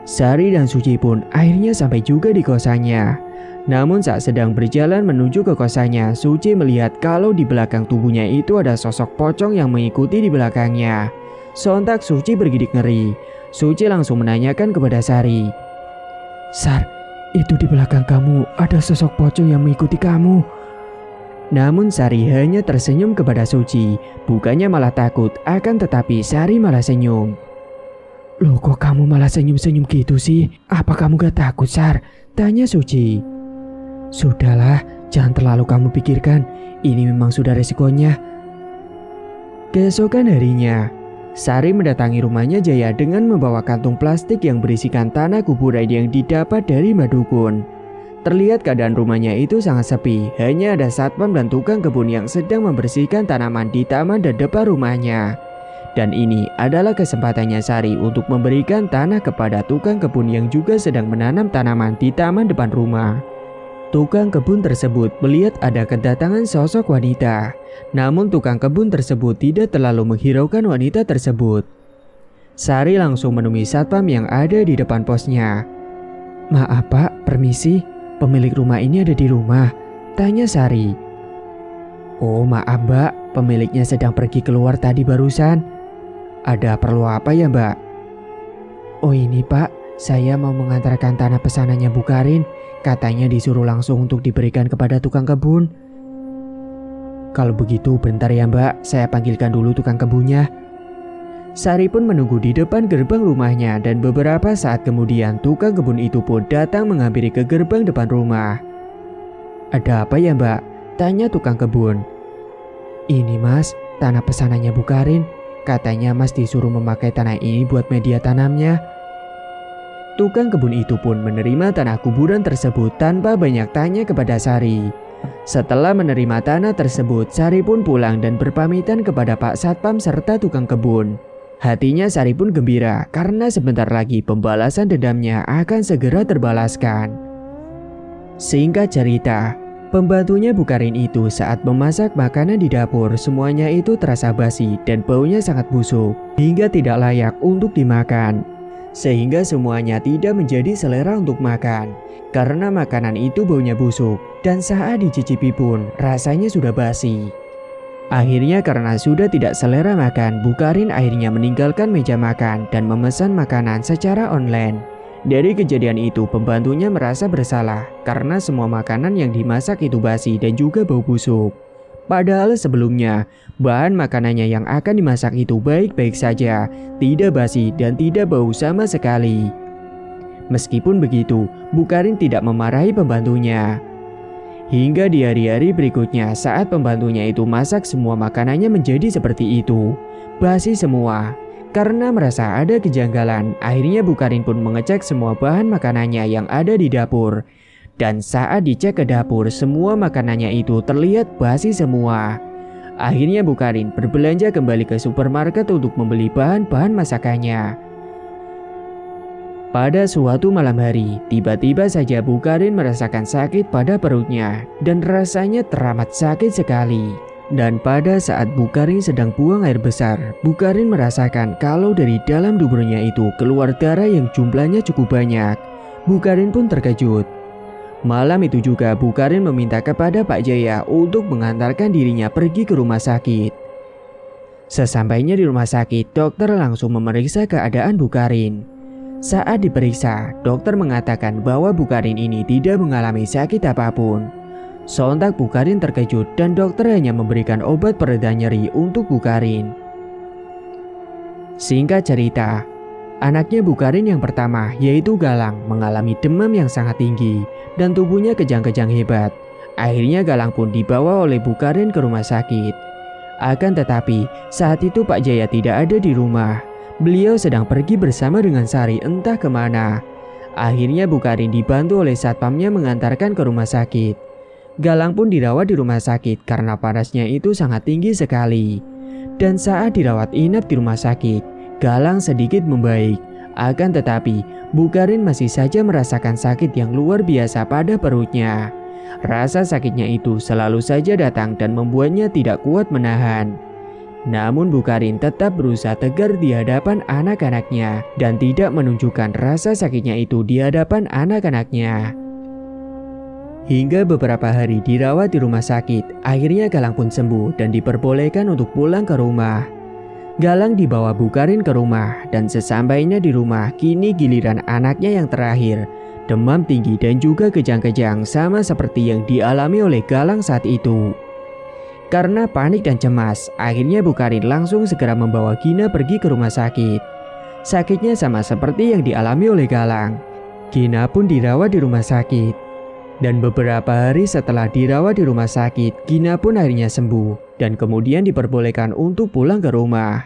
Sari dan Suci pun akhirnya sampai juga di kosannya. Namun saat sedang berjalan menuju ke kosannya, Suci melihat kalau di belakang tubuhnya itu ada sosok pocong yang mengikuti di belakangnya. Sontak Suci bergidik ngeri. Suci langsung menanyakan kepada Sari. Sar, itu di belakang kamu ada sosok pocong yang mengikuti kamu. Namun Sari hanya tersenyum kepada Suci. Bukannya malah takut, akan tetapi Sari malah senyum. Loh, kok kamu malah senyum-senyum gitu sih? Apa kamu gak takut, Sar? Tanya Suci. Sudahlah, jangan terlalu kamu pikirkan. Ini memang sudah resikonya. Keesokan harinya, Sari mendatangi rumahnya Jaya dengan membawa kantung plastik yang berisikan tanah kuburan yang didapat dari Mbak Dukun. Terlihat keadaan rumahnya itu sangat sepi, hanya ada satpam dan tukang kebun yang sedang membersihkan tanaman di taman dan depan rumahnya. Dan ini adalah kesempatannya Sari untuk memberikan tanah kepada tukang kebun yang juga sedang menanam tanaman di taman depan rumah. Tukang kebun tersebut melihat ada kedatangan sosok wanita. Namun tukang kebun tersebut tidak terlalu menghiraukan wanita tersebut. Sari langsung menemui satpam yang ada di depan posnya. "Maaf Pak, permisi, pemilik rumah ini ada di rumah?" tanya Sari. "Oh maaf Mbak, pemiliknya sedang pergi keluar tadi barusan." "Ada perlu apa ya Mbak?" "Oh ini Pak, saya mau mengantarkan tanah pesanannya Bu Karin. Katanya disuruh langsung untuk diberikan kepada tukang kebun." "Kalau begitu bentar ya Mbak, saya panggilkan dulu tukang kebunnya." Sari pun menunggu di depan gerbang rumahnya dan beberapa saat kemudian tukang kebun itu pun datang menghampiri ke gerbang depan rumah. "Ada apa ya Mbak?" tanya tukang kebun. "Ini Mas, tanah pesanannya Bu Karin. Katanya Mas disuruh memakai tanah ini buat media tanamnya." Tukang kebun itu pun menerima tanah kuburan tersebut tanpa banyak tanya kepada Sari. Setelah menerima tanah tersebut, Sari pun pulang dan berpamitan kepada Pak Satpam serta tukang kebun. Hatinya Sari pun gembira karena sebentar lagi pembalasan dendamnya akan segera terbalaskan. Singkat cerita, pembantunya Bu Karin itu saat memasak makanan di dapur semuanya itu terasa basi dan baunya sangat busuk hingga tidak layak untuk dimakan. Sehingga semuanya tidak menjadi selera untuk makan karena makanan itu baunya busuk dan saat dicicipi pun rasanya sudah basi. Akhirnya karena sudah tidak selera makan, Bu Karin akhirnya meninggalkan meja makan dan memesan makanan secara online. Dari kejadian itu pembantunya merasa bersalah karena semua makanan yang dimasak itu basi dan juga bau busuk. Padahal sebelumnya, bahan makanannya yang akan dimasak itu baik-baik saja, tidak basi dan tidak bau sama sekali. Meskipun begitu, Bu Karin tidak memarahi pembantunya. Hingga di hari-hari berikutnya saat pembantunya itu masak semua makanannya menjadi seperti itu, basi semua. Karena merasa ada kejanggalan, akhirnya Bu Karin pun mengecek semua bahan makanannya yang ada di dapur. Dan saat dicek ke dapur, semua makanannya itu terlihat basi semua. Akhirnya Bu Karin berbelanja kembali ke supermarket untuk membeli bahan-bahan masakannya. Pada suatu malam hari, tiba-tiba saja Bu Karin merasakan sakit pada perutnya dan rasanya teramat sakit sekali. Dan pada saat Bu Karin sedang buang air besar, Bu Karin merasakan kalau dari dalam duburnya itu keluar darah yang jumlahnya cukup banyak. Bu Karin pun terkejut. Malam itu juga Bu Karin meminta kepada Pak Jaya untuk mengantarkan dirinya pergi ke rumah sakit. Sesampainya di rumah sakit, dokter langsung memeriksa keadaan Bu Karin. Saat diperiksa, dokter mengatakan bahwa Bu Karin ini tidak mengalami sakit apapun. Sontak Bu Karin terkejut dan dokter hanya memberikan obat pereda nyeri untuk Bu Karin. Singkat cerita, anaknya Bu Karin yang pertama yaitu Galang mengalami demam yang sangat tinggi dan tubuhnya kejang-kejang hebat. Akhirnya Galang pun dibawa oleh Bu Karin ke rumah sakit. Akan tetapi saat itu Pak Jaya tidak ada di rumah. Beliau sedang pergi bersama dengan Sari entah kemana. Akhirnya Bu Karin dibantu oleh satpamnya mengantarkan ke rumah sakit. Galang pun dirawat di rumah sakit karena panasnya itu sangat tinggi sekali. Dan saat dirawat inap di rumah sakit, Galang sedikit membaik. Akan tetapi Bu Karin masih saja merasakan sakit yang luar biasa pada perutnya. Rasa sakitnya itu selalu saja datang dan membuatnya tidak kuat menahan. Namun Bu Karin tetap berusaha tegar di hadapan anak-anaknya dan tidak menunjukkan rasa sakitnya itu di hadapan anak-anaknya. Hingga beberapa hari dirawat di rumah sakit, akhirnya Galang pun sembuh dan diperbolehkan untuk pulang ke rumah. Galang dibawa Bu Karin ke rumah dan sesampainya di rumah kini giliran anaknya yang terakhir. Demam tinggi dan juga kejang-kejang sama seperti yang dialami oleh Galang saat itu. Karena panik dan cemas, akhirnya Bu Karin langsung segera membawa Gina pergi ke rumah sakit. Sakitnya sama seperti yang dialami oleh Galang. Gina pun dirawat di rumah sakit. Dan beberapa hari setelah dirawat di rumah sakit, Gina pun akhirnya sembuh dan kemudian diperbolehkan untuk pulang ke rumah.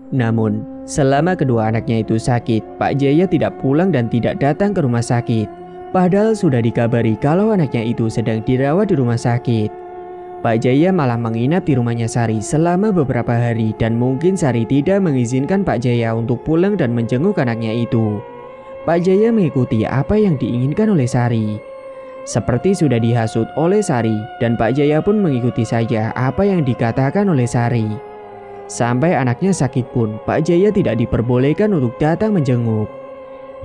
Namun, selama kedua anaknya itu sakit, Pak Jaya tidak pulang dan tidak datang ke rumah sakit. Padahal sudah dikabari kalau anaknya itu sedang dirawat di rumah sakit. Pak Jaya malah menginap di rumahnya Sari selama beberapa hari dan mungkin Sari tidak mengizinkan Pak Jaya untuk pulang dan menjenguk anaknya itu. Pak Jaya mengikuti apa yang diinginkan oleh Sari. Seperti sudah dihasut oleh Sari dan Pak Jaya pun mengikuti saja apa yang dikatakan oleh Sari. Sampai anaknya sakit pun Pak Jaya tidak diperbolehkan untuk datang menjenguk.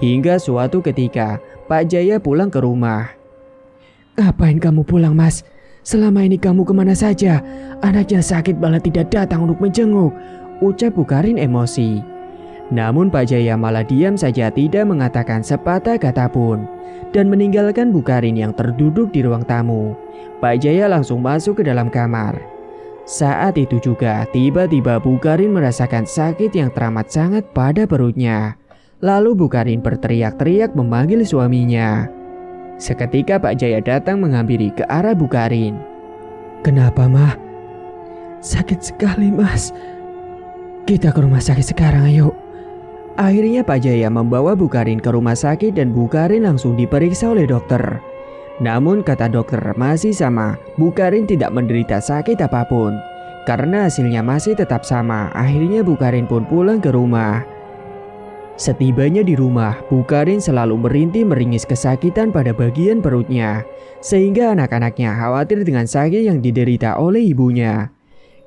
Hingga suatu ketika Pak Jaya pulang ke rumah. "Ngapain kamu pulang, Mas? Selama ini kamu kemana saja? Anaknya sakit malah tidak datang untuk menjenguk," ucap Bukarin emosi. Namun Pak Jaya malah diam saja tidak mengatakan sepatah kata pun dan meninggalkan Bukarin yang terduduk di ruang tamu. Pak Jaya langsung masuk ke dalam kamar. Saat itu juga tiba-tiba Bukarin merasakan sakit yang teramat sangat pada perutnya. Lalu Bukarin berteriak-teriak memanggil suaminya. Seketika Pak Jaya datang menghampiri ke arah Bukarin. "Kenapa, Mah?" "Sakit sekali, Mas. Kita ke rumah sakit sekarang, ayo." Akhirnya Pak Jaya membawa Bukarin ke rumah sakit dan Bukarin langsung diperiksa oleh dokter. Namun kata dokter masih sama, Bukarin tidak menderita sakit apapun. Karena hasilnya masih tetap sama, akhirnya Bukarin pun pulang ke rumah. Setibanya di rumah, Bukarin selalu merintih-meringis kesakitan pada bagian perutnya, sehingga anak-anaknya khawatir dengan sakit yang diderita oleh ibunya.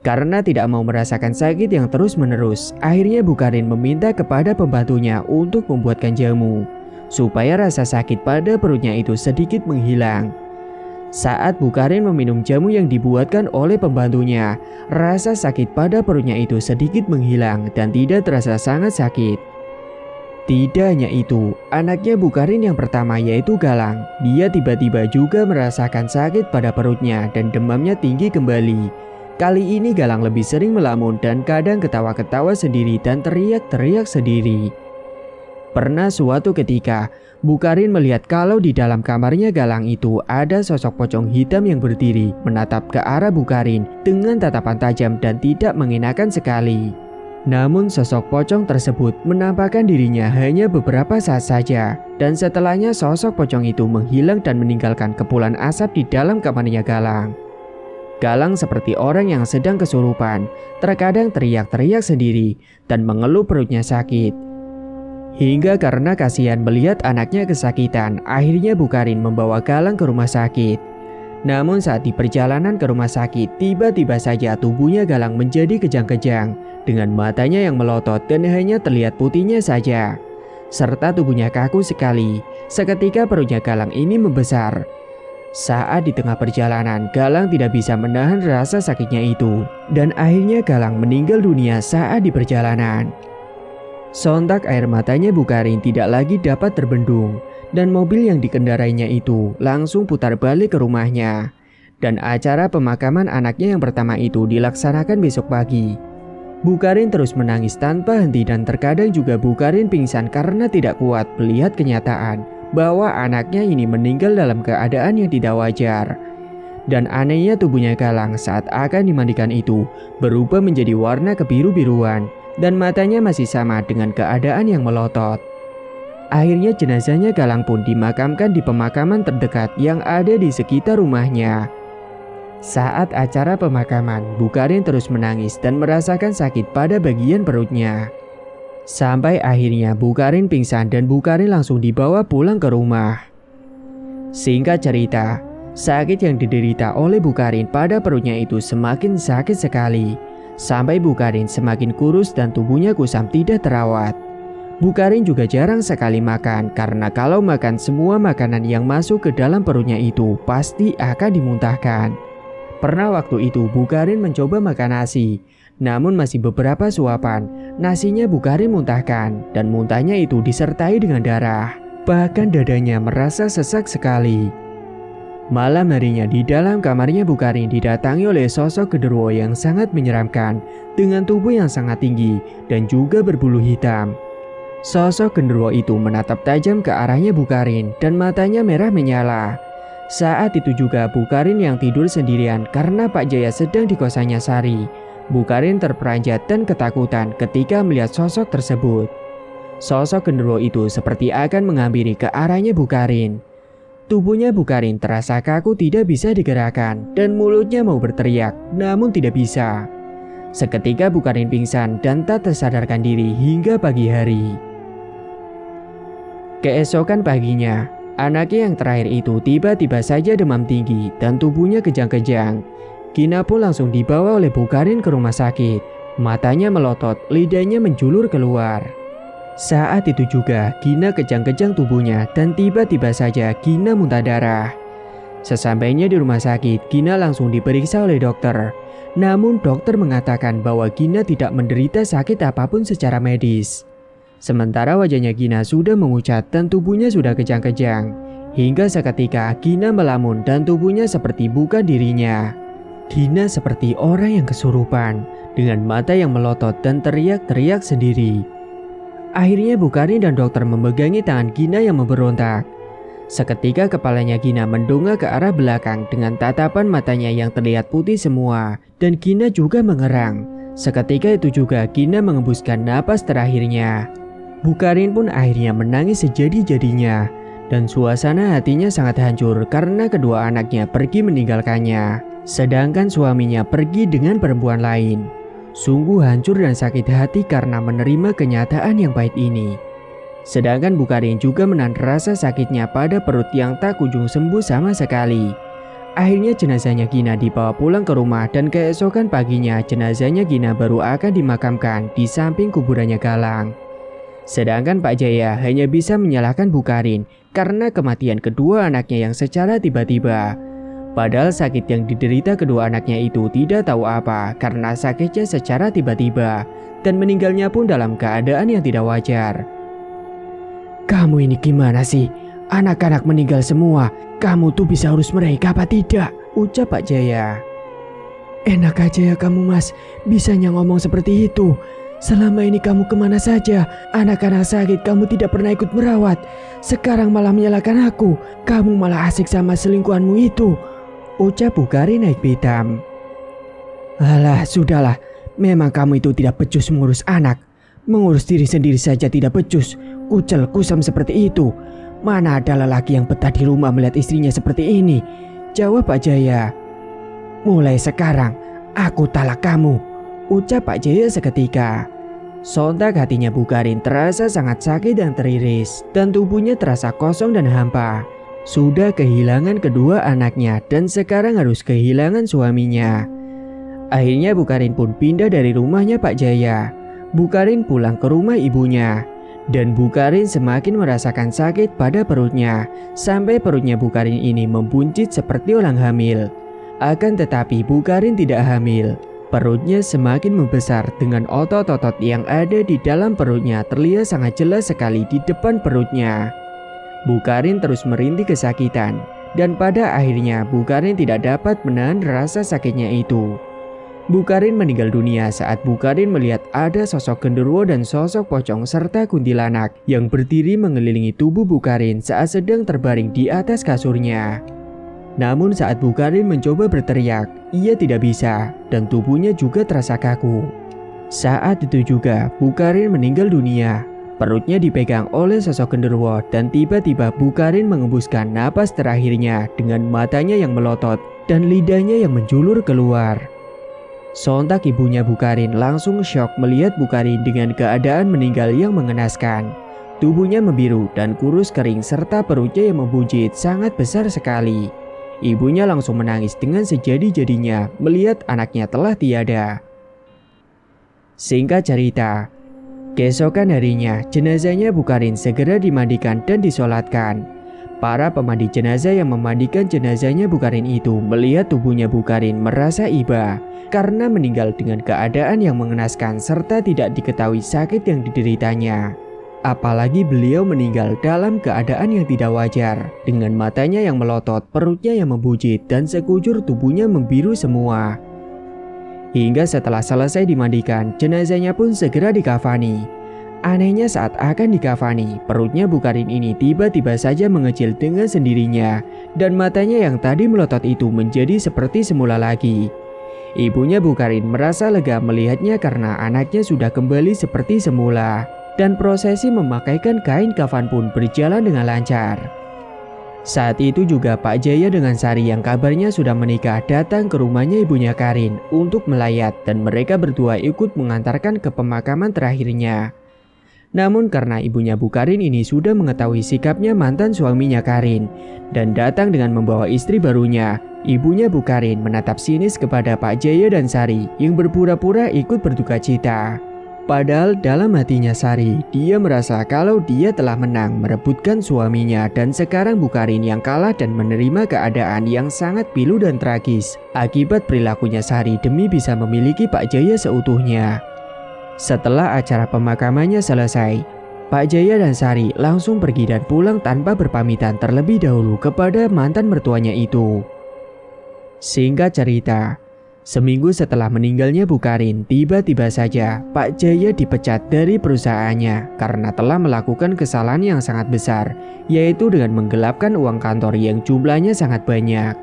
Karena tidak mau merasakan sakit yang terus-menerus, akhirnya Bukarin meminta kepada pembantunya untuk membuatkan jamu, supaya rasa sakit pada perutnya itu sedikit menghilang. Saat Bukarin meminum jamu yang dibuatkan oleh pembantunya, rasa sakit pada perutnya itu sedikit menghilang dan tidak terasa sangat sakit. Tidak hanya itu, anaknya Bukarin yang pertama yaitu Galang. Dia tiba-tiba juga merasakan sakit pada perutnya dan demamnya tinggi kembali. Kali ini Galang lebih sering melamun dan kadang ketawa-ketawa sendiri dan teriak-teriak sendiri. Pernah suatu ketika, Bukarin melihat kalau di dalam kamarnya Galang itu ada sosok pocong hitam yang berdiri menatap ke arah Bukarin dengan tatapan tajam dan tidak mengenakan sekali. Namun sosok pocong tersebut menampakkan dirinya hanya beberapa saat saja dan setelahnya sosok pocong itu menghilang dan meninggalkan kepulan asap di dalam kamarnya Galang. Galang seperti orang yang sedang kesurupan, terkadang teriak-teriak sendiri dan mengeluh perutnya sakit. Hingga karena kasihan melihat anaknya kesakitan, akhirnya Bukarin membawa Galang ke rumah sakit. Namun saat di perjalanan ke rumah sakit, tiba-tiba saja tubuhnya Galang menjadi kejang-kejang dengan matanya yang melotot dan hanya terlihat putihnya saja. Serta tubuhnya kaku sekali, seketika perutnya Galang ini membesar. Saat di tengah perjalanan, Galang tidak bisa menahan rasa sakitnya itu dan akhirnya Galang meninggal dunia saat di perjalanan. Sontak air matanya Bukarin tidak lagi dapat terbendung dan mobil yang dikendarainya itu langsung putar balik ke rumahnya. Dan acara pemakaman anaknya yang pertama itu dilaksanakan besok pagi. Bukarin terus menangis tanpa henti dan terkadang juga Bukarin pingsan karena tidak kuat melihat kenyataan bahwa anaknya ini meninggal dalam keadaan yang tidak wajar. Dan anehnya tubuhnya Galang saat akan dimandikan itu berubah menjadi warna kebiru-biruan dan matanya masih sama dengan keadaan yang melotot. Akhirnya jenazahnya Galang pun dimakamkan di pemakaman terdekat yang ada di sekitar rumahnya. Saat acara pemakaman, Bukarin terus menangis dan merasakan sakit pada bagian perutnya. Sampai akhirnya Bukarin pingsan dan Bukarin langsung dibawa pulang ke rumah. Singkat cerita, sakit yang diderita oleh Bukarin pada perutnya itu semakin sakit sekali. Sampai Bukarin semakin kurus dan tubuhnya kusam tidak terawat. Bukarin juga jarang sekali makan karena kalau makan semua makanan yang masuk ke dalam perutnya itu pasti akan dimuntahkan. Pernah waktu itu Bukarin mencoba makan nasi. Namun masih beberapa suapan, nasinya Bukarin muntahkan dan muntahnya itu disertai dengan darah. Bahkan dadanya merasa sesak sekali. Malam harinya di dalam kamarnya Bukarin didatangi oleh sosok genderuwo yang sangat menyeramkan dengan tubuh yang sangat tinggi dan juga berbulu hitam. Sosok genderuwo itu menatap tajam ke arahnya Bukarin dan matanya merah menyala. Saat itu juga Bukarin yang tidur sendirian karena Pak Jaya sedang di kosannya Sari. Bukarin terperanjat dan ketakutan ketika melihat sosok tersebut. Sosok genderuwo itu seperti akan menghampiri ke arahnya Bukarin. Tubuhnya Bukarin terasa kaku, tidak bisa digerakkan dan mulutnya mau berteriak namun tidak bisa. Seketika Bukarin pingsan dan tak tersadarkan diri hingga pagi hari. Keesokan paginya, anaknya yang terakhir itu tiba-tiba saja demam tinggi dan tubuhnya kejang-kejang. Gina pun langsung dibawa oleh Bukarin ke rumah sakit. Matanya melotot, lidahnya menjulur keluar. Saat itu juga Gina kejang-kejang tubuhnya dan tiba-tiba saja Gina muntah darah. Sesampainya di rumah sakit, Gina langsung diperiksa oleh dokter. Namun dokter mengatakan bahwa Gina tidak menderita sakit apapun secara medis. Sementara wajahnya Gina sudah mengucat dan tubuhnya sudah kejang-kejang. Hingga seketika Gina melamun dan tubuhnya seperti bukan dirinya. Gina seperti orang yang kesurupan dengan mata yang melotot dan teriak-teriak sendiri. Akhirnya Bukarin dan dokter memegangi tangan Gina yang memberontak. Seketika kepalanya Gina mendongak ke arah belakang dengan tatapan matanya yang terlihat putih semua dan Gina juga mengerang. Seketika itu juga Gina mengembuskan napas terakhirnya. Bukarin pun akhirnya menangis sejadi-jadinya dan suasana hatinya sangat hancur karena kedua anaknya pergi meninggalkannya, sedangkan suaminya pergi dengan perempuan lain. Sungguh hancur dan sakit hati karena menerima kenyataan yang pahit ini. Sedangkan Bukarin juga menahan rasa sakitnya pada perut yang tak kunjung sembuh sama sekali. Akhirnya jenazahnya Gina dibawa pulang ke rumah dan keesokan paginya jenazahnya Gina baru akan dimakamkan di samping kuburannya Galang. Sedangkan Pak Jaya hanya bisa menyalahkan Bukarin karena kematian kedua anaknya yang secara tiba-tiba. Padahal sakit yang diderita kedua anaknya itu tidak tahu apa karena sakitnya secara tiba-tiba dan meninggalnya pun dalam keadaan yang tidak wajar. Kamu ini gimana sih? Anak-anak meninggal semua. Kamu tuh bisa urus mereka apa tidak? Ucap Pak Jaya. Enak aja ya kamu mas, bisanya ngomong seperti itu. Selama ini kamu kemana saja? Anak-anak sakit kamu tidak pernah ikut merawat. Sekarang malah menyalahkan aku. Kamu malah asik sama selingkuhanmu itu. Ucap Bukarin naik pitam. Alah, sudahlah. Memang kamu itu tidak becus mengurus anak. Mengurus diri sendiri saja tidak becus. Kucel kusam seperti itu. Mana ada lelaki yang betah di rumah melihat istrinya seperti ini? Jawab Pak Jaya. Mulai sekarang, aku talak kamu. Ucap Pak Jaya seketika. Sontak hatinya Bukarin terasa sangat sakit dan teriris, dan tubuhnya terasa kosong dan hampa. Sudah kehilangan kedua anaknya dan sekarang harus kehilangan suaminya. Akhirnya Bukarin pun pindah dari rumahnya Pak Jaya. Bukarin pulang ke rumah ibunya. Dan Bukarin semakin merasakan sakit pada perutnya, sampai perutnya Bukarin ini membuncit seperti orang hamil. Akan tetapi Bukarin tidak hamil. Perutnya semakin membesar dengan otot-otot yang ada di dalam perutnya terlihat sangat jelas sekali di depan perutnya. Bukarin terus merintih kesakitan dan pada akhirnya Bukarin tidak dapat menahan rasa sakitnya itu. Bukarin meninggal dunia saat Bukarin melihat ada sosok genderuwo dan sosok pocong serta kuntilanak yang berdiri mengelilingi tubuh Bukarin saat sedang terbaring di atas kasurnya. Namun saat Bukarin mencoba berteriak, ia tidak bisa dan tubuhnya juga terasa kaku. Saat itu juga Bukarin meninggal dunia. Perutnya dipegang oleh sosok genderuwo dan tiba-tiba Bukarin mengembuskan napas terakhirnya dengan matanya yang melotot dan lidahnya yang menjulur keluar. Sontak ibunya Bukarin langsung syok melihat Bukarin dengan keadaan meninggal yang mengenaskan. Tubuhnya membiru dan kurus kering serta perutnya yang membuncit sangat besar sekali. Ibunya langsung menangis dengan sejadi-jadinya melihat anaknya telah tiada. Singkat cerita, keesokan harinya jenazahnya Bukarin segera dimandikan dan disolatkan. Para pemandi jenazah yang memandikan jenazahnya Bukarin itu melihat tubuhnya Bukarin merasa iba karena meninggal dengan keadaan yang mengenaskan serta tidak diketahui sakit yang dideritanya. Apalagi beliau meninggal dalam keadaan yang tidak wajar, dengan matanya yang melotot, perutnya yang membuncit, dan sekujur tubuhnya membiru semua. Hingga setelah selesai dimandikan, jenazahnya pun segera dikafani. anehnya saat akan dikafani, perutnya Bu Karin ini tiba-tiba saja mengecil dengan sendirinya dan matanya yang tadi melotot itu menjadi seperti semula lagi. Ibunya Bu Karin merasa lega melihatnya karena anaknya sudah kembali seperti semula dan prosesi memakaikan kain kafan pun berjalan dengan lancar. Saat itu juga Pak Jaya dengan Sari yang kabarnya sudah menikah datang ke rumahnya ibunya Karin untuk melayat dan mereka berdua ikut mengantarkan ke pemakaman terakhirnya. Namun karena ibunya Bu Karin ini sudah mengetahui sikapnya mantan suaminya Karin dan datang dengan membawa istri barunya, ibunya Bu Karin menatap sinis kepada Pak Jaya dan Sari yang berpura-pura ikut berduka cita. Padahal dalam hatinya Sari, dia merasa kalau dia telah menang merebutkan suaminya dan sekarang Bu Karin yang kalah dan menerima keadaan yang sangat pilu dan tragis akibat perilakunya Sari demi bisa memiliki Pak Jaya seutuhnya. Setelah acara pemakamannya selesai, Pak Jaya dan Sari langsung pergi dan pulang tanpa berpamitan terlebih dahulu kepada mantan mertuanya itu. Singkat cerita, seminggu setelah meninggalnya Bu Karin, tiba-tiba saja Pak Jaya dipecat dari perusahaannya karena telah melakukan kesalahan yang sangat besar, yaitu dengan menggelapkan uang kantor yang jumlahnya sangat banyak.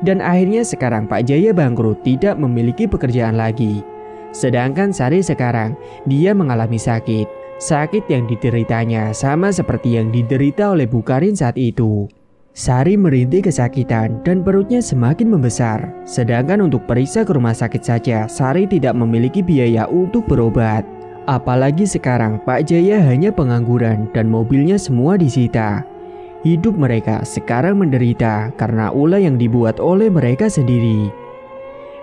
Dan akhirnya sekarang Pak Jaya bangkrut, tidak memiliki pekerjaan lagi. Sedangkan Sari sekarang, dia mengalami sakit yang dideritanya sama seperti yang diderita oleh Bu Karin saat itu. Sari merintih kesakitan dan perutnya semakin membesar. Sedangkan untuk periksa ke rumah sakit saja, Sari tidak memiliki biaya untuk berobat. Apalagi sekarang Pak Jaya hanya pengangguran dan mobilnya semua disita. Hidup mereka sekarang menderita karena ulah yang dibuat oleh mereka sendiri.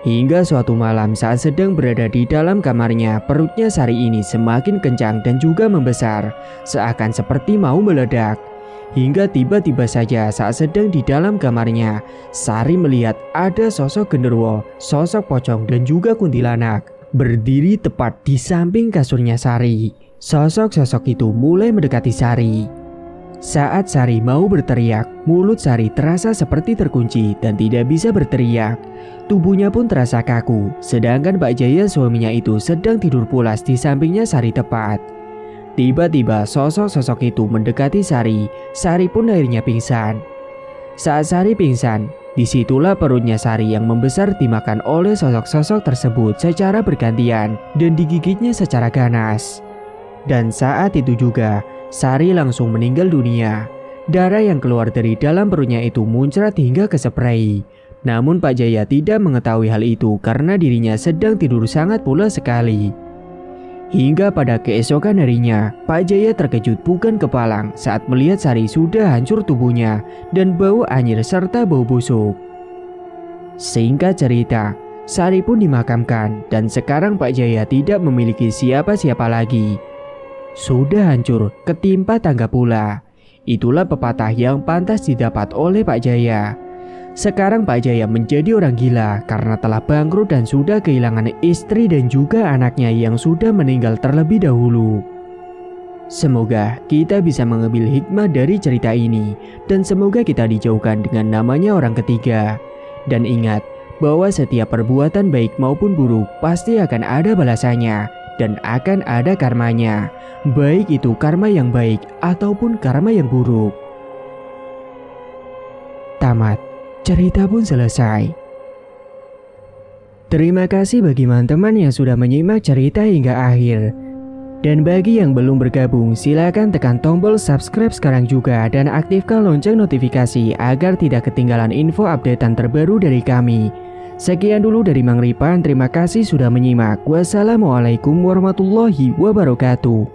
Hingga suatu malam saat sedang berada di dalam kamarnya, perutnya Sari ini semakin kencang dan juga membesar, seakan seperti mau meledak. Hingga tiba-tiba saja saat sedang di dalam kamarnya, Sari melihat ada sosok genderuwo, sosok pocong dan juga kuntilanak berdiri tepat di samping kasurnya Sari. Sosok-sosok itu mulai mendekati Sari. Saat Sari mau berteriak, mulut Sari terasa seperti terkunci dan tidak bisa berteriak. Tubuhnya pun terasa kaku, sedangkan Pak Jaya suaminya itu sedang tidur pulas di sampingnya Sari tepat. Tiba-tiba sosok-sosok itu mendekati Sari. Sari pun akhirnya pingsan. Saat Sari pingsan, disitulah perutnya Sari yang membesar dimakan oleh sosok-sosok tersebut secara bergantian dan digigitnya secara ganas. Dan saat itu juga, Sari langsung meninggal dunia. Darah yang keluar dari dalam perutnya itu muncrat hingga ke spray. Namun Pak Jaya tidak mengetahui hal itu karena dirinya sedang tidur sangat pulas sekali. Hingga pada keesokan harinya, Pak Jaya terkejut bukan kepalang saat melihat Sari sudah hancur tubuhnya dan bau anyir serta bau busuk. Singkat cerita, Sari pun dimakamkan dan sekarang Pak Jaya tidak memiliki siapa-siapa lagi. Sudah hancur, ketimpa tangga pula. Itulah pepatah yang pantas didapat oleh Pak Jaya. Sekarang Pak Jaya menjadi orang gila karena telah bangkrut dan sudah kehilangan istri dan juga anaknya yang sudah meninggal terlebih dahulu. Semoga kita bisa mengambil hikmah dari cerita ini dan semoga kita dijauhkan dengan namanya orang ketiga. Dan ingat bahwa setiap perbuatan baik maupun buruk pasti akan ada balasannya dan akan ada karmanya, baik itu karma yang baik ataupun karma yang buruk. Tamat. Cerita pun selesai. Terima kasih bagi teman-teman yang sudah menyimak cerita hingga akhir. Dan bagi yang belum bergabung, silakan tekan tombol subscribe sekarang juga dan aktifkan lonceng notifikasi agar tidak ketinggalan info updatean terbaru dari kami. Sekian dulu dari Mang Ripan, terima kasih sudah menyimak. Wassalamualaikum warahmatullahi wabarakatuh.